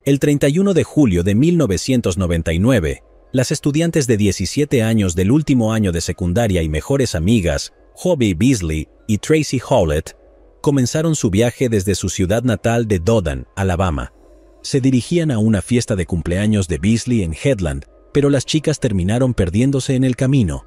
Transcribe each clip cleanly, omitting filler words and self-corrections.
El 31 de julio de 1999, las estudiantes de 17 años del último año de secundaria y mejores amigas, Hobie Beasley y Tracy Howlett, comenzaron su viaje desde su ciudad natal de Dothan, Alabama. Se dirigían a una fiesta de cumpleaños de Beasley en Headland, pero las chicas terminaron perdiéndose en el camino.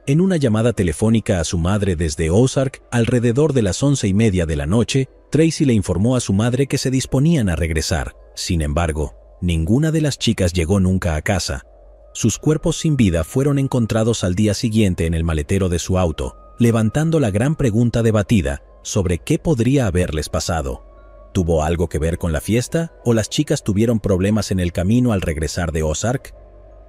En una llamada telefónica a su madre desde Ozark, alrededor de las 11:30 de la noche, Tracy le informó a su madre que se disponían a regresar. Sin embargo, ninguna de las chicas llegó nunca a casa. Sus cuerpos sin vida fueron encontrados al día siguiente en el maletero de su auto, levantando la gran pregunta debatida sobre qué podría haberles pasado. ¿Tuvo algo que ver con la fiesta o las chicas tuvieron problemas en el camino al regresar de Ozark?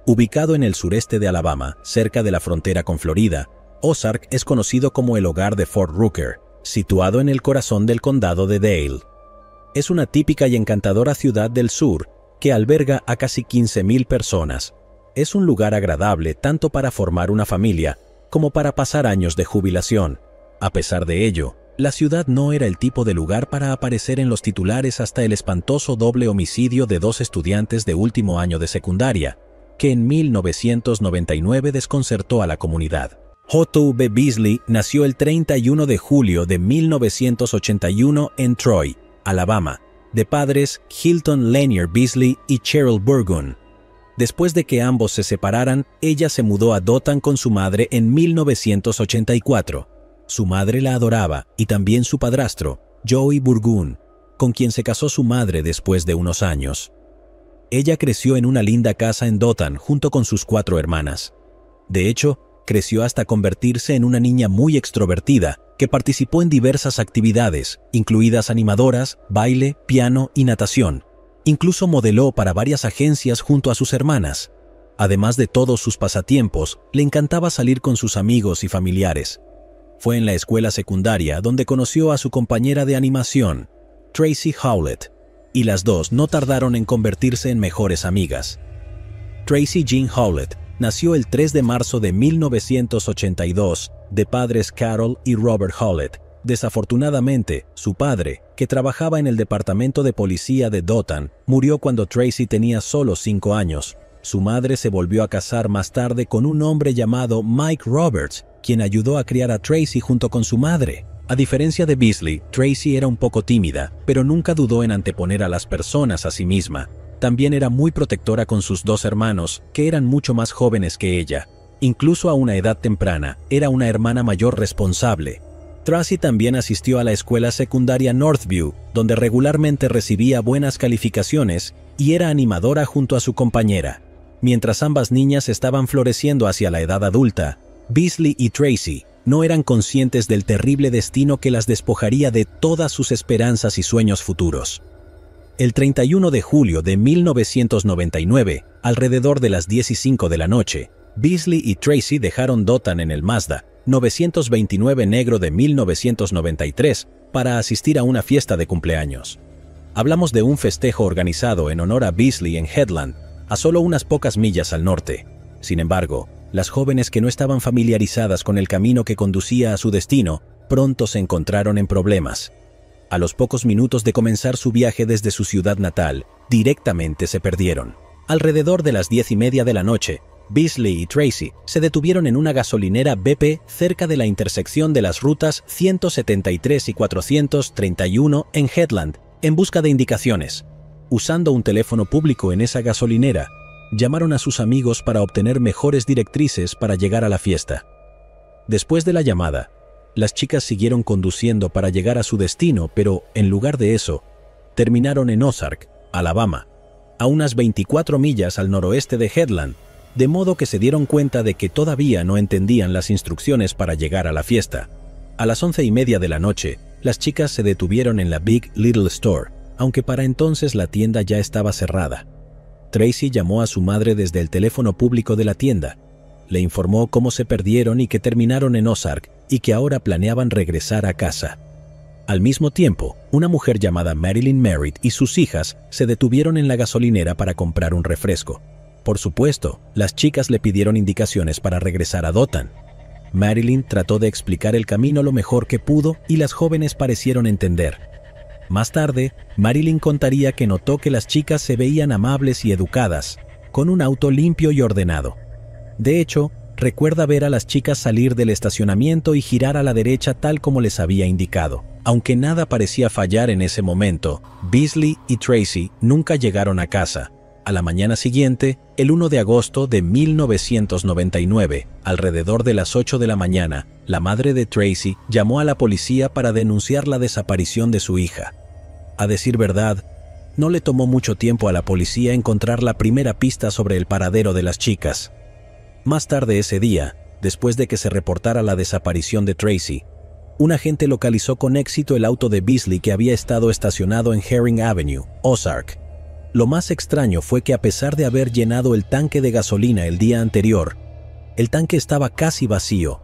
Ubicado en el sureste de Alabama, cerca de la frontera con Florida, Ozark es conocido como el hogar de Fort Rucker, situado en el corazón del condado de Dale. Es una típica y encantadora ciudad del sur que alberga a casi 15,000 personas. Es un lugar agradable tanto para formar una familia como para pasar años de jubilación. A pesar de ello, la ciudad no era el tipo de lugar para aparecer en los titulares hasta el espantoso doble homicidio de 2 estudiantes de último año de secundaria, que en 1999 desconcertó a la comunidad. J.V. Beasley nació el 31 de julio de 1981 en Troy, Alabama, de padres Hilton Lanier Beasley y Cheryl Burgun. Después de que ambos se separaran, ella se mudó a Dothan con su madre en 1984. Su madre la adoraba y también su padrastro, Joey Burgun, con quien se casó su madre después de unos años. Ella creció en una linda casa en Dothan junto con sus 4 hermanas. De hecho, creció hasta convertirse en una niña muy extrovertida que participó en diversas actividades, incluidas animadoras, baile, piano y natación. Incluso modeló para varias agencias junto a sus hermanas. Además de todos sus pasatiempos, le encantaba salir con sus amigos y familiares. Fue en la escuela secundaria donde conoció a su compañera de animación, Tracy Howlett, y las dos no tardaron en convertirse en mejores amigas. Tracy Jean Howlett nació el 3 de marzo de 1982 de padres Carol y Robert Howlett. Desafortunadamente, su padre, que trabajaba en el departamento de policía de Dothan, murió cuando Tracy tenía solo 5 años. Su madre se volvió a casar más tarde con un hombre llamado Mike Roberts, quien ayudó a criar a Tracy junto con su madre. A diferencia de Beasley, Tracy era un poco tímida, pero nunca dudó en anteponer a las personas a sí misma. También era muy protectora con sus 2 hermanos, que eran mucho más jóvenes que ella. Incluso a una edad temprana, era una hermana mayor responsable. Tracy también asistió a la escuela secundaria Northview, donde regularmente recibía buenas calificaciones y era animadora junto a su compañera. Mientras ambas niñas estaban floreciendo hacia la edad adulta, Beasley y Tracy no eran conscientes del terrible destino que las despojaría de todas sus esperanzas y sueños futuros. El 31 de julio de 1999, alrededor de las 10:05 de la noche, Beasley y Tracy dejaron Dothan en el Mazda 929 negro de 1993 para asistir a una fiesta de cumpleaños. Hablamos de un festejo organizado en honor a Beasley en Headland, a solo unas pocas millas al norte. Sin embargo, las jóvenes que no estaban familiarizadas con el camino que conducía a su destino, pronto se encontraron en problemas. A los pocos minutos de comenzar su viaje desde su ciudad natal, directamente se perdieron. Alrededor de las 10:30 de la noche, Beasley y Tracy se detuvieron en una gasolinera BP cerca de la intersección de las rutas 173 y 431 en Headland, en busca de indicaciones. Usando un teléfono público en esa gasolinera, llamaron a sus amigos para obtener mejores directrices para llegar a la fiesta. Después de la llamada, las chicas siguieron conduciendo para llegar a su destino, pero, en lugar de eso, terminaron en Ozark, Alabama, a unas 24 millas al noroeste de Headland, de modo que se dieron cuenta de que todavía no entendían las instrucciones para llegar a la fiesta. A las 11:30 de la noche, las chicas se detuvieron en la Big Little Store, aunque para entonces la tienda ya estaba cerrada. Tracy llamó a su madre desde el teléfono público de la tienda. Le informó cómo se perdieron y que terminaron en Ozark y que ahora planeaban regresar a casa. Al mismo tiempo, una mujer llamada Marilyn Merritt y sus hijas se detuvieron en la gasolinera para comprar un refresco. Por supuesto, las chicas le pidieron indicaciones para regresar a Dothan. Marilyn trató de explicar el camino lo mejor que pudo y las jóvenes parecieron entender. Más tarde, Marilyn contaría que notó que las chicas se veían amables y educadas, con un auto limpio y ordenado. De hecho, recuerda ver a las chicas salir del estacionamiento y girar a la derecha tal como les había indicado. Aunque nada parecía fallar en ese momento, Beasley y Tracy nunca llegaron a casa. A la mañana siguiente, el 1 de agosto de 1999, alrededor de las 8 de la mañana, la madre de Tracy llamó a la policía para denunciar la desaparición de su hija. A decir verdad, no le tomó mucho tiempo a la policía encontrar la primera pista sobre el paradero de las chicas. Más tarde ese día, después de que se reportara la desaparición de Tracy, un agente localizó con éxito el auto de Beasley que había estado estacionado en Herring Avenue, Ozark. Lo más extraño fue que a pesar de haber llenado el tanque de gasolina el día anterior, el tanque estaba casi vacío.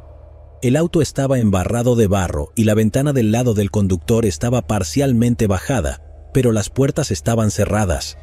El auto estaba embarrado de barro y la ventana del lado del conductor estaba parcialmente bajada, pero las puertas estaban cerradas.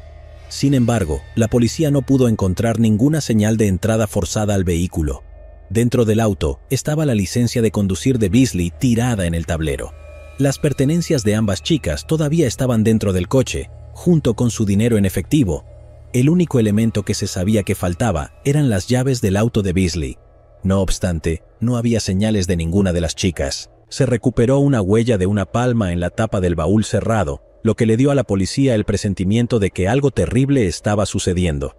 Sin embargo, la policía no pudo encontrar ninguna señal de entrada forzada al vehículo. Dentro del auto estaba la licencia de conducir de Beasley tirada en el tablero. Las pertenencias de ambas chicas todavía estaban dentro del coche, junto con su dinero en efectivo. El único elemento que se sabía que faltaba eran las llaves del auto de Beasley. No obstante, no había señales de ninguna de las chicas. Se recuperó una huella de una palma en la tapa del baúl cerrado, lo que le dio a la policía el presentimiento de que algo terrible estaba sucediendo.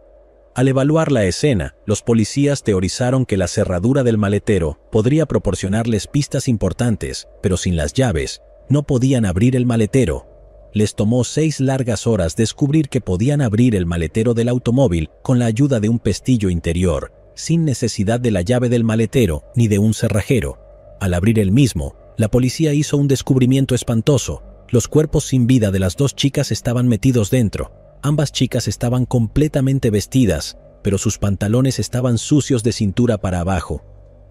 Al evaluar la escena, los policías teorizaron que la cerradura del maletero podría proporcionarles pistas importantes, pero sin las llaves, no podían abrir el maletero. Les tomó 6 largas horas descubrir que podían abrir el maletero del automóvil con la ayuda de un pestillo interior, sin necesidad de la llave del maletero ni de un cerrajero. Al abrir el mismo, la policía hizo un descubrimiento espantoso. Los cuerpos sin vida de las 2 chicas estaban metidos dentro. Ambas chicas estaban completamente vestidas, pero sus pantalones estaban sucios de cintura para abajo.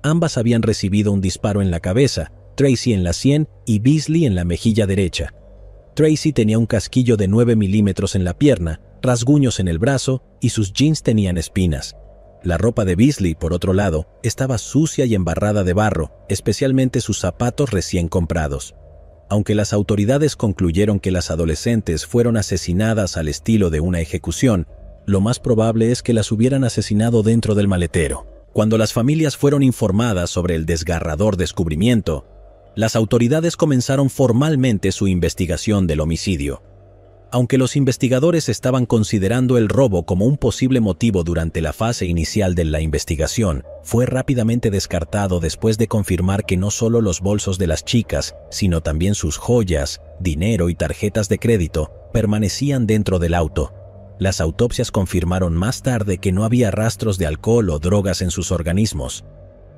Ambas habían recibido un disparo en la cabeza, Tracy en la sien y Beasley en la mejilla derecha. Tracy tenía un casquillo de 9 milímetros en la pierna, rasguños en el brazo y sus jeans tenían espinas. La ropa de Beasley, por otro lado, estaba sucia y embarrada de barro, especialmente sus zapatos recién comprados. Aunque las autoridades concluyeron que las adolescentes fueron asesinadas al estilo de una ejecución, lo más probable es que las hubieran asesinado dentro del maletero. Cuando las familias fueron informadas sobre el desgarrador descubrimiento, las autoridades comenzaron formalmente su investigación del homicidio. Aunque los investigadores estaban considerando el robo como un posible motivo durante la fase inicial de la investigación, fue rápidamente descartado después de confirmar que no solo los bolsos de las chicas, sino también sus joyas, dinero y tarjetas de crédito permanecían dentro del auto. Las autopsias confirmaron más tarde que no había rastros de alcohol o drogas en sus organismos.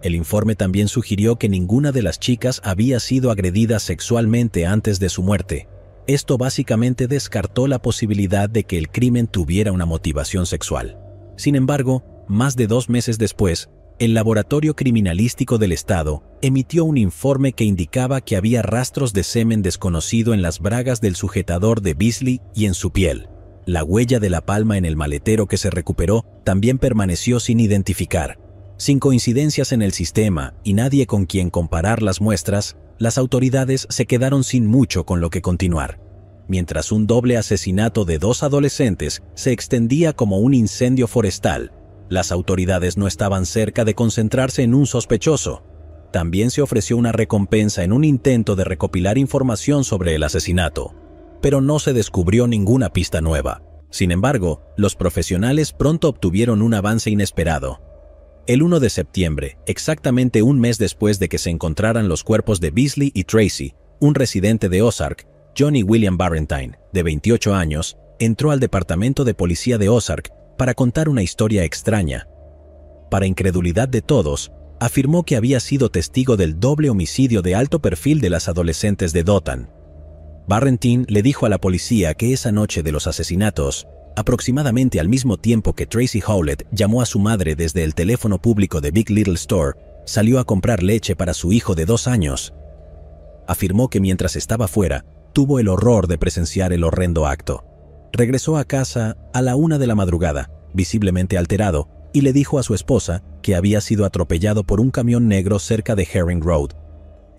El informe también sugirió que ninguna de las chicas había sido agredida sexualmente antes de su muerte. Esto básicamente descartó la posibilidad de que el crimen tuviera una motivación sexual. Sin embargo, más de 2 meses después, el Laboratorio Criminalístico del Estado emitió un informe que indicaba que había rastros de semen desconocido en las bragas del sujetador de Beasley y en su piel. La huella de la palma en el maletero que se recuperó también permaneció sin identificar. Sin coincidencias en el sistema y nadie con quien comparar las muestras, las autoridades se quedaron sin mucho con lo que continuar. Mientras un doble asesinato de 2 adolescentes se extendía como un incendio forestal, las autoridades no estaban cerca de concentrarse en un sospechoso. También se ofreció una recompensa en un intento de recopilar información sobre el asesinato, pero no se descubrió ninguna pista nueva. Sin embargo, los profesionales pronto obtuvieron un avance inesperado. El 1 de septiembre, exactamente un mes después de que se encontraran los cuerpos de Beasley y Tracy, un residente de Ozark, Johnny William Barrentine, de 28 años, entró al departamento de policía de Ozark para contar una historia extraña. Para incredulidad de todos, afirmó que había sido testigo del doble homicidio de alto perfil de las adolescentes de Dothan. Barrentine le dijo a la policía que esa noche de los asesinatos, aproximadamente al mismo tiempo que Tracy Howlett llamó a su madre desde el teléfono público de Big Little Store, salió a comprar leche para su hijo de 2 años. Afirmó que mientras estaba fuera, tuvo el horror de presenciar el horrendo acto. Regresó a casa a la 1 de la madrugada, visiblemente alterado, y le dijo a su esposa que había sido atropellado por un camión negro cerca de Herring Road.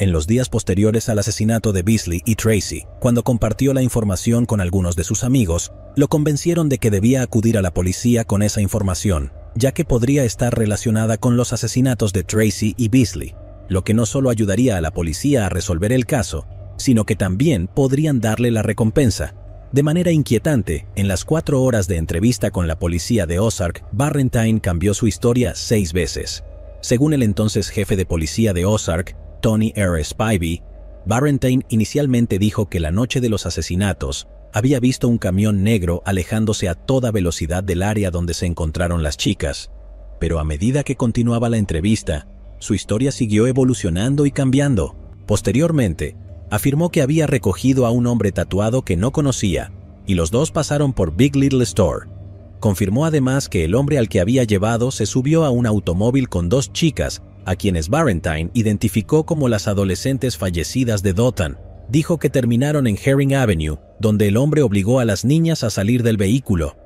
En los días posteriores al asesinato de Beasley y Tracy, cuando compartió la información con algunos de sus amigos, lo convencieron de que debía acudir a la policía con esa información, ya que podría estar relacionada con los asesinatos de Tracy y Beasley, lo que no solo ayudaría a la policía a resolver el caso, sino que también podrían darle la recompensa. De manera inquietante, en las 4 horas de entrevista con la policía de Ozark, Barrentine cambió su historia 6 veces. Según el entonces jefe de policía de Ozark, Tony R. Spivey, Barrentine inicialmente dijo que la noche de los asesinatos había visto un camión negro alejándose a toda velocidad del área donde se encontraron las chicas, pero a medida que continuaba la entrevista, su historia siguió evolucionando y cambiando. Posteriormente, afirmó que había recogido a un hombre tatuado que no conocía, y los dos pasaron por Big Little Store. Confirmó además que el hombre al que había llevado se subió a un automóvil con 2 chicas, a quienes Barrentine identificó como las adolescentes fallecidas de Dothan. Dijo que terminaron en Herring Avenue, donde el hombre obligó a las niñas a salir del vehículo.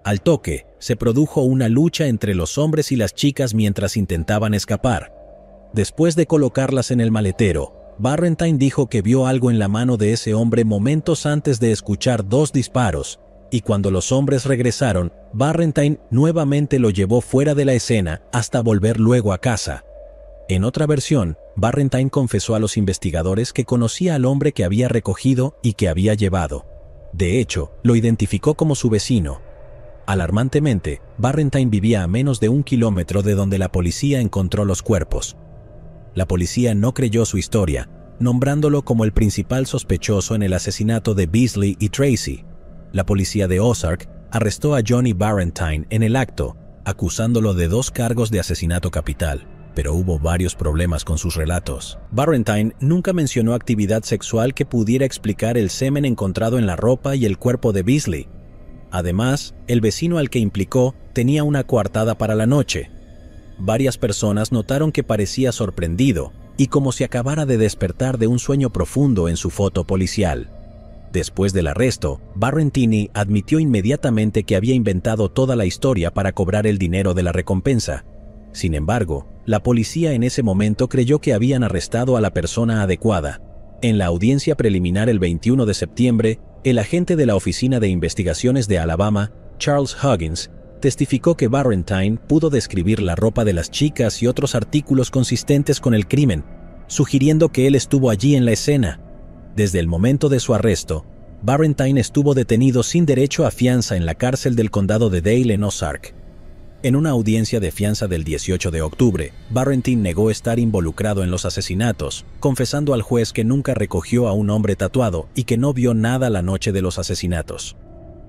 Al toque, se produjo una lucha entre los hombres y las chicas mientras intentaban escapar. Después de colocarlas en el maletero, Barrentine dijo que vio algo en la mano de ese hombre momentos antes de escuchar 2 disparos, y cuando los hombres regresaron, Barrentine nuevamente lo llevó fuera de la escena hasta volver luego a casa. En otra versión, Barrentine confesó a los investigadores que conocía al hombre que había recogido y que había llevado. De hecho, lo identificó como su vecino. Alarmantemente, Barrentine vivía a menos de 1 kilómetro de donde la policía encontró los cuerpos. La policía no creyó su historia, nombrándolo como el principal sospechoso en el asesinato de Beasley y Tracy. La policía de Ozark arrestó a Johnny Barrentine en el acto, acusándolo de 2 cargos de asesinato capital, pero hubo varios problemas con sus relatos. Barrentine nunca mencionó actividad sexual que pudiera explicar el semen encontrado en la ropa y el cuerpo de Beasley. Además, el vecino al que implicó tenía una coartada para la noche. Varias personas notaron que parecía sorprendido y como si acabara de despertar de un sueño profundo en su foto policial. Después del arresto, Barrentine admitió inmediatamente que había inventado toda la historia para cobrar el dinero de la recompensa. Sin embargo, la policía en ese momento creyó que habían arrestado a la persona adecuada. En la audiencia preliminar el 21 de septiembre, el agente de la Oficina de Investigaciones de Alabama, Charles Huggins, testificó que Barrentine pudo describir la ropa de las chicas y otros artículos consistentes con el crimen, sugiriendo que él estuvo allí en la escena. Desde el momento de su arresto, Barrentine estuvo detenido sin derecho a fianza en la cárcel del condado de Dale en Ozark. En una audiencia de fianza del 18 de octubre, Barrentine negó estar involucrado en los asesinatos, confesando al juez que nunca recogió a un hombre tatuado y que no vio nada la noche de los asesinatos.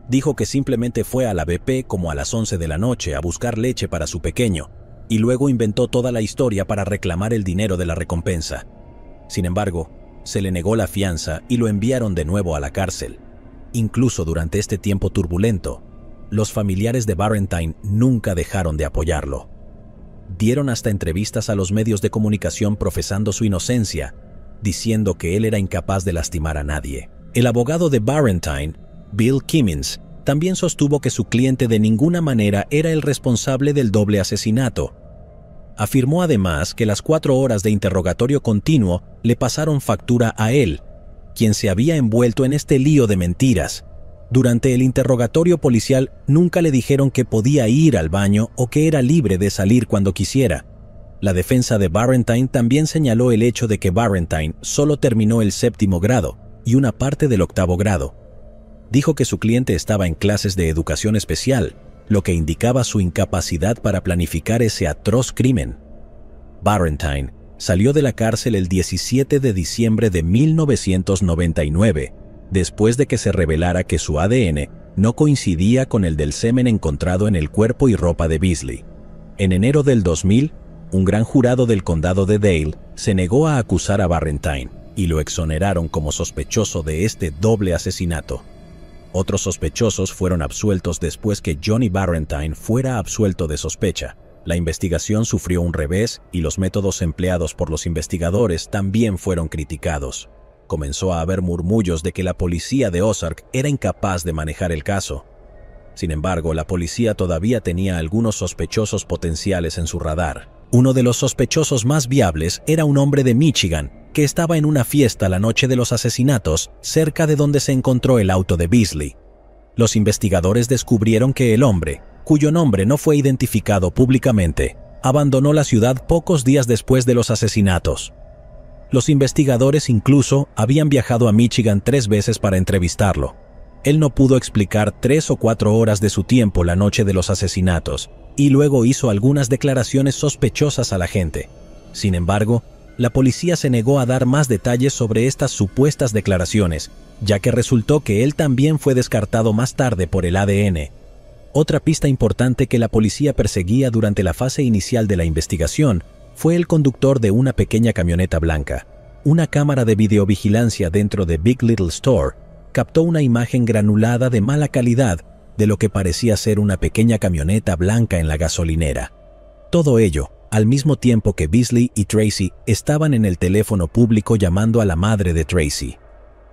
Dijo que simplemente fue a la BP como a las 11 de la noche a buscar leche para su pequeño, y luego inventó toda la historia para reclamar el dinero de la recompensa. Sin embargo, se le negó la fianza y lo enviaron de nuevo a la cárcel. Incluso durante este tiempo turbulento, los familiares de Barrentine nunca dejaron de apoyarlo. Dieron hasta entrevistas a los medios de comunicación profesando su inocencia, diciendo que él era incapaz de lastimar a nadie. El abogado de Barrentine, Bill Kimmins, también sostuvo que su cliente de ninguna manera era el responsable del doble asesinato. Afirmó además que las 4 horas de interrogatorio continuo le pasaron factura a él, quien se había envuelto en este lío de mentiras. Durante el interrogatorio policial nunca le dijeron que podía ir al baño o que era libre de salir cuando quisiera. La defensa de Barrentine también señaló el hecho de que Barrentine solo terminó el 7º grado y una parte del 8º grado. Dijo que su cliente estaba en clases de educación especial, lo que indicaba su incapacidad para planificar ese atroz crimen. Barrentine salió de la cárcel el 17 de diciembre de 1999, después de que se revelara que su ADN no coincidía con el del semen encontrado en el cuerpo y ropa de Beasley. En enero del 2000, un gran jurado del condado de Dale se negó a acusar a Barrentine y lo exoneraron como sospechoso de este doble asesinato. Otros sospechosos fueron absueltos después que Johnny Barrentine fuera absuelto de sospecha. La investigación sufrió un revés y los métodos empleados por los investigadores también fueron criticados. Comenzó a haber murmullos de que la policía de Ozark era incapaz de manejar el caso. Sin embargo, la policía todavía tenía algunos sospechosos potenciales en su radar. Uno de los sospechosos más viables era un hombre de Michigan, que estaba en una fiesta la noche de los asesinatos cerca de donde se encontró el auto de Beasley. Los investigadores descubrieron que el hombre, cuyo nombre no fue identificado públicamente, abandonó la ciudad pocos días después de los asesinatos. Los investigadores incluso habían viajado a Michigan 3 veces para entrevistarlo. Él no pudo explicar 3 o 4 horas de su tiempo la noche de los asesinatos, y luego hizo algunas declaraciones sospechosas a la gente. Sin embargo, la policía se negó a dar más detalles sobre estas supuestas declaraciones, ya que resultó que él también fue descartado más tarde por el ADN. Otra pista importante que la policía perseguía durante la fase inicial de la investigación fue el conductor de una pequeña camioneta blanca. Una cámara de videovigilancia dentro de Big Little Store captó una imagen granulada de mala calidad de lo que parecía ser una pequeña camioneta blanca en la gasolinera. Todo ello, al mismo tiempo que Beasley y Tracy estaban en el teléfono público llamando a la madre de Tracy.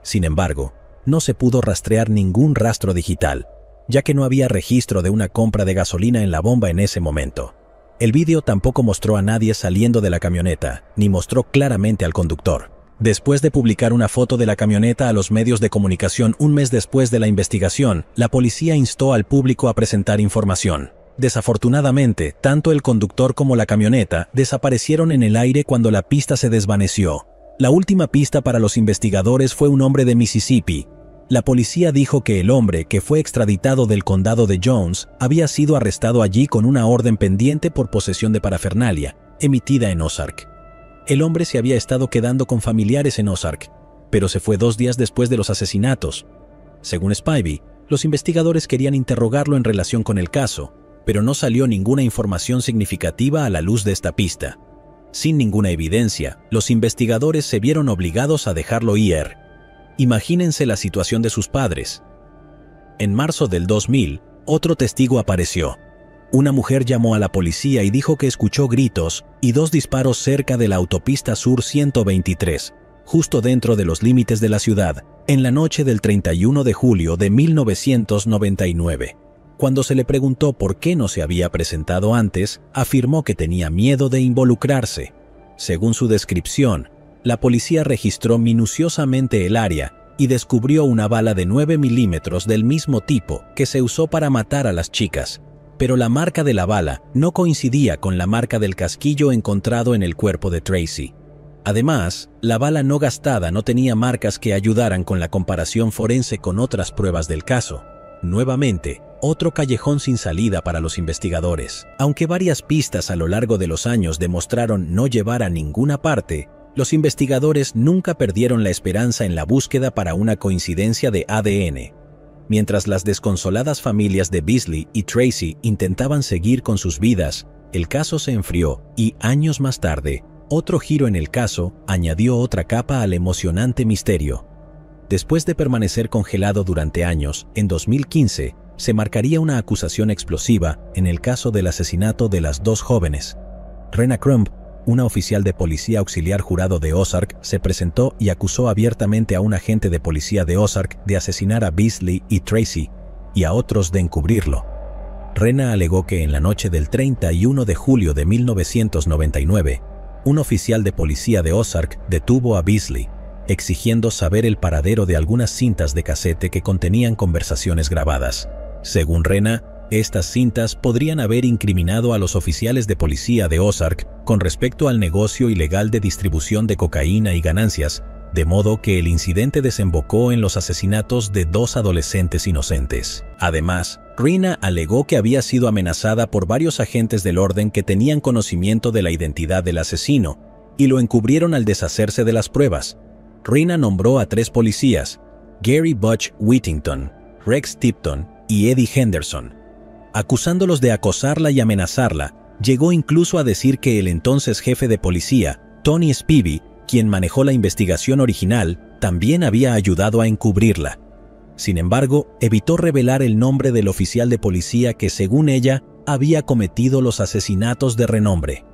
Sin embargo, no se pudo rastrear ningún rastro digital, ya que no había registro de una compra de gasolina en la bomba en ese momento. El vídeo tampoco mostró a nadie saliendo de la camioneta, ni mostró claramente al conductor. Después de publicar una foto de la camioneta a los medios de comunicación un mes después de la investigación, la policía instó al público a presentar información. Desafortunadamente, tanto el conductor como la camioneta desaparecieron en el aire cuando la pista se desvaneció. La última pista para los investigadores fue un hombre de Mississippi. La policía dijo que el hombre, que fue extraditado del condado de Jones, había sido arrestado allí con una orden pendiente por posesión de parafernalia, emitida en Ozark. El hombre se había estado quedando con familiares en Ozark, pero se fue 2 días después de los asesinatos. Según Spivey, los investigadores querían interrogarlo en relación con el caso, pero no salió ninguna información significativa a la luz de esta pista. Sin ninguna evidencia, los investigadores se vieron obligados a dejarlo ir. Imagínense la situación de sus padres. En marzo del 2000, otro testigo apareció. Una mujer llamó a la policía y dijo que escuchó gritos y 2 disparos cerca de la autopista Sur 123, justo dentro de los límites de la ciudad, en la noche del 31 de julio de 1999. Cuando se le preguntó por qué no se había presentado antes, afirmó que tenía miedo de involucrarse. Según su descripción, la policía registró minuciosamente el área y descubrió una bala de 9 milímetros del mismo tipo que se usó para matar a las chicas, pero la marca de la bala no coincidía con la marca del casquillo encontrado en el cuerpo de Tracy. Además, la bala no gastada no tenía marcas que ayudaran con la comparación forense con otras pruebas del caso. Nuevamente, otro callejón sin salida para los investigadores. Aunque varias pistas a lo largo de los años demostraron no llevar a ninguna parte, los investigadores nunca perdieron la esperanza en la búsqueda para una coincidencia de ADN. Mientras las desconsoladas familias de Beasley y Tracy intentaban seguir con sus vidas, el caso se enfrió y, años más tarde, otro giro en el caso añadió otra capa al emocionante misterio. Después de permanecer congelado durante años, en 2015, se marcaría una acusación explosiva en el caso del asesinato de las 2 jóvenes. Rena Crump, una oficial de policía auxiliar jurado de Ozark, se presentó y acusó abiertamente a un agente de policía de Ozark de asesinar a Beasley y Tracy, y a otros de encubrirlo. Rena alegó que en la noche del 31 de julio de 1999, un oficial de policía de Ozark detuvo a Beasley, exigiendo saber el paradero de algunas cintas de casete que contenían conversaciones grabadas. Según Rena, estas cintas podrían haber incriminado a los oficiales de policía de Ozark con respecto al negocio ilegal de distribución de cocaína y ganancias, de modo que el incidente desembocó en los asesinatos de 2 adolescentes inocentes. Además, Rena alegó que había sido amenazada por varios agentes del orden que tenían conocimiento de la identidad del asesino y lo encubrieron al deshacerse de las pruebas. Rena nombró a 3 policías, Gary Butch Whittington, Rex Tipton y Eddie Henderson. Acusándolos de acosarla y amenazarla, llegó incluso a decir que el entonces jefe de policía, Tony Spivey, quien manejó la investigación original, también había ayudado a encubrirla. Sin embargo, evitó revelar el nombre del oficial de policía que, según ella, había cometido los asesinatos de renombre.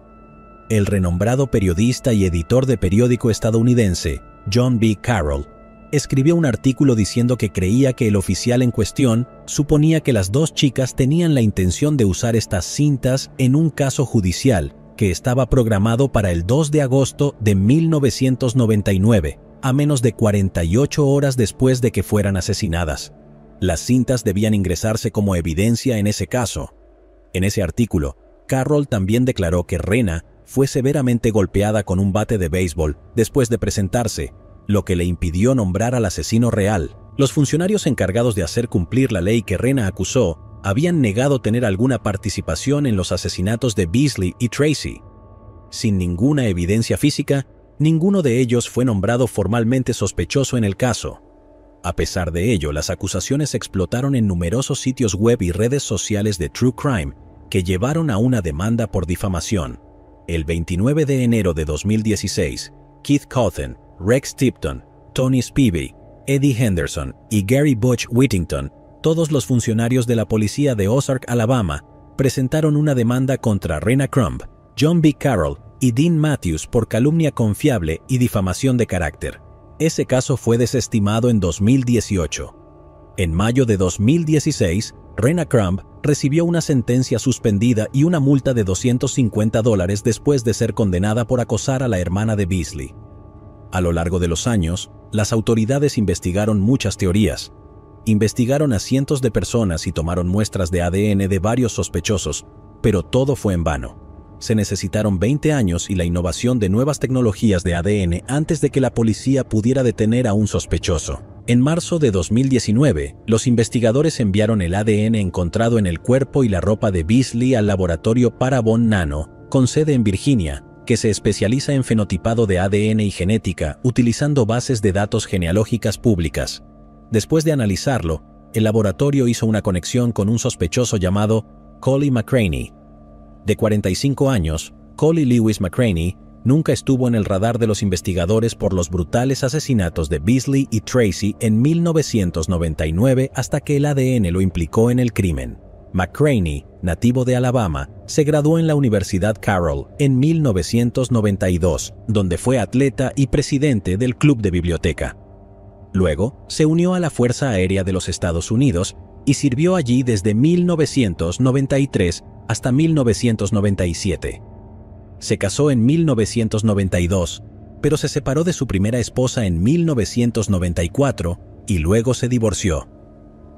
El renombrado periodista y editor de periódico estadounidense, John B. Carroll, escribió un artículo diciendo que creía que el oficial en cuestión suponía que las 2 chicas tenían la intención de usar estas cintas en un caso judicial que estaba programado para el 2 de agosto de 1999, a menos de 48 horas después de que fueran asesinadas. Las cintas debían ingresarse como evidencia en ese caso. En ese artículo, Carroll también declaró que Rena fue severamente golpeada con un bate de béisbol después de presentarse, lo que le impidió nombrar al asesino real. Los funcionarios encargados de hacer cumplir la ley que Rena acusó habían negado tener alguna participación en los asesinatos de Beasley y Tracy. Sin ninguna evidencia física, ninguno de ellos fue nombrado formalmente sospechoso en el caso. A pesar de ello, las acusaciones explotaron en numerosos sitios web y redes sociales de True Crime que llevaron a una demanda por difamación. El 29 de enero de 2016, Keith Cawthon, Rex Tipton, Tony Spivey, Eddie Henderson y Gary Butch Whittington, todos los funcionarios de la policía de Ozark, Alabama, presentaron una demanda contra Rena Crumb, John B. Carroll y Dean Matthews por calumnia confiable y difamación de carácter. Ese caso fue desestimado en 2018. En mayo de 2016, Rena Crumb recibió una sentencia suspendida y una multa de $250 después de ser condenada por acosar a la hermana de Beasley. A lo largo de los años, las autoridades investigaron muchas teorías. Investigaron a cientos de personas y tomaron muestras de ADN de varios sospechosos, pero todo fue en vano. Se necesitaron 20 años y la innovación de nuevas tecnologías de ADN antes de que la policía pudiera detener a un sospechoso. En marzo de 2019, los investigadores enviaron el ADN encontrado en el cuerpo y la ropa de Beasley al laboratorio Parabon Nano, con sede en Virginia, que se especializa en fenotipado de ADN y genética utilizando bases de datos genealógicas públicas. Después de analizarlo, el laboratorio hizo una conexión con un sospechoso llamado Coley McCraney. De 45 años, Coley Lewis McCraney nunca estuvo en el radar de los investigadores por los brutales asesinatos de Beasley y Tracy en 1999 hasta que el ADN lo implicó en el crimen. McCraney, nativo de Alabama, se graduó en la Universidad Carroll en 1992, donde fue atleta y presidente del Club de Biblioteca. Luego, se unió a la Fuerza Aérea de los Estados Unidos y sirvió allí desde 1993 hasta 1997. Se casó en 1992, pero se separó de su primera esposa en 1994 y luego se divorció.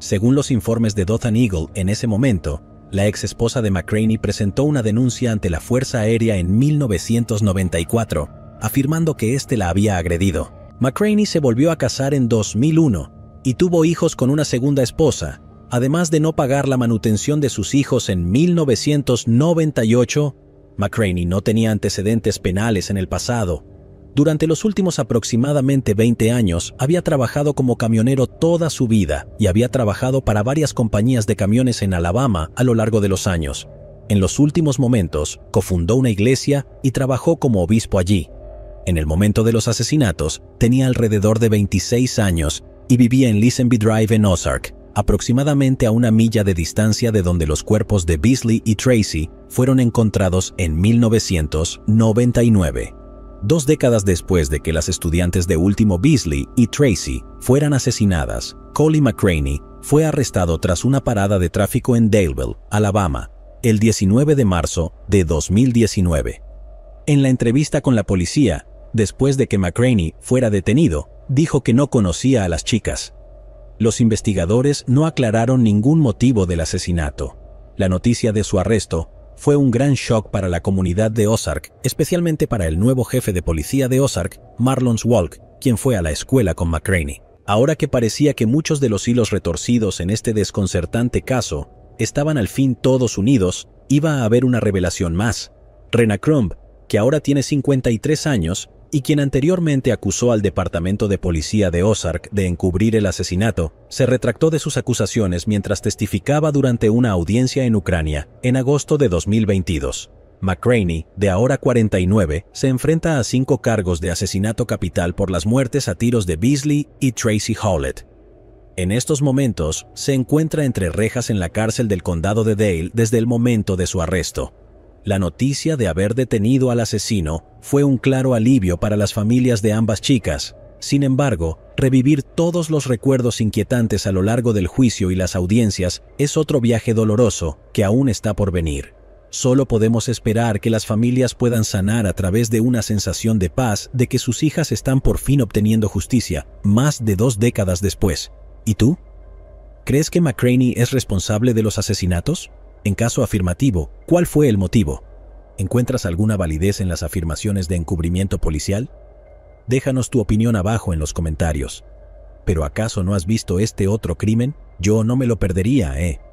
Según los informes de Dothan Eagle en ese momento, la ex esposa de McCraney presentó una denuncia ante la Fuerza Aérea en 1994, afirmando que éste la había agredido. McCraney se volvió a casar en 2001 y tuvo hijos con una segunda esposa, además de no pagar la manutención de sus hijos en 1998. McCraney no tenía antecedentes penales en el pasado. Durante los últimos aproximadamente 20 años, había trabajado como camionero toda su vida y había trabajado para varias compañías de camiones en Alabama a lo largo de los años. En los últimos momentos, cofundó una iglesia y trabajó como obispo allí. En el momento de los asesinatos, tenía alrededor de 26 años y vivía en Lisenby Drive en Ozark, aproximadamente a una milla de distancia de donde los cuerpos de Beasley y Tracy fueron encontrados en 1999. 2 décadas después de que las estudiantes de último Beasley y Tracy fueran asesinadas, Coley McCraney fue arrestado tras una parada de tráfico en Daleville, Alabama, el 19 de marzo de 2019. En la entrevista con la policía, después de que McCraney fuera detenido, dijo que no conocía a las chicas. Los investigadores no aclararon ningún motivo del asesinato. La noticia de su arresto fue un gran shock para la comunidad de Ozark, especialmente para el nuevo jefe de policía de Ozark, Marlon Swalk, quien fue a la escuela con McCraney. Ahora que parecía que muchos de los hilos retorcidos en este desconcertante caso estaban al fin todos unidos, iba a haber una revelación más. Rena Crumb, que ahora tiene 53 años, y quien anteriormente acusó al Departamento de Policía de Ozark de encubrir el asesinato, se retractó de sus acusaciones mientras testificaba durante una audiencia en Ucrania en agosto de 2022. McCraney, de ahora 49, se enfrenta a 5 cargos de asesinato capital por las muertes a tiros de Beasley y Tracy Howlett. En estos momentos, se encuentra entre rejas en la cárcel del condado de Dale desde el momento de su arresto. La noticia de haber detenido al asesino fue un claro alivio para las familias de ambas chicas. Sin embargo, revivir todos los recuerdos inquietantes a lo largo del juicio y las audiencias es otro viaje doloroso que aún está por venir. Solo podemos esperar que las familias puedan sanar a través de una sensación de paz de que sus hijas están por fin obteniendo justicia, más de 2 décadas después. ¿Y tú? ¿Crees que McCraney es responsable de los asesinatos? En caso afirmativo, ¿cuál fue el motivo? ¿Encuentras alguna validez en las afirmaciones de encubrimiento policial? Déjanos tu opinión abajo en los comentarios. ¿Pero acaso no has visto este otro crimen? Yo no me lo perdería,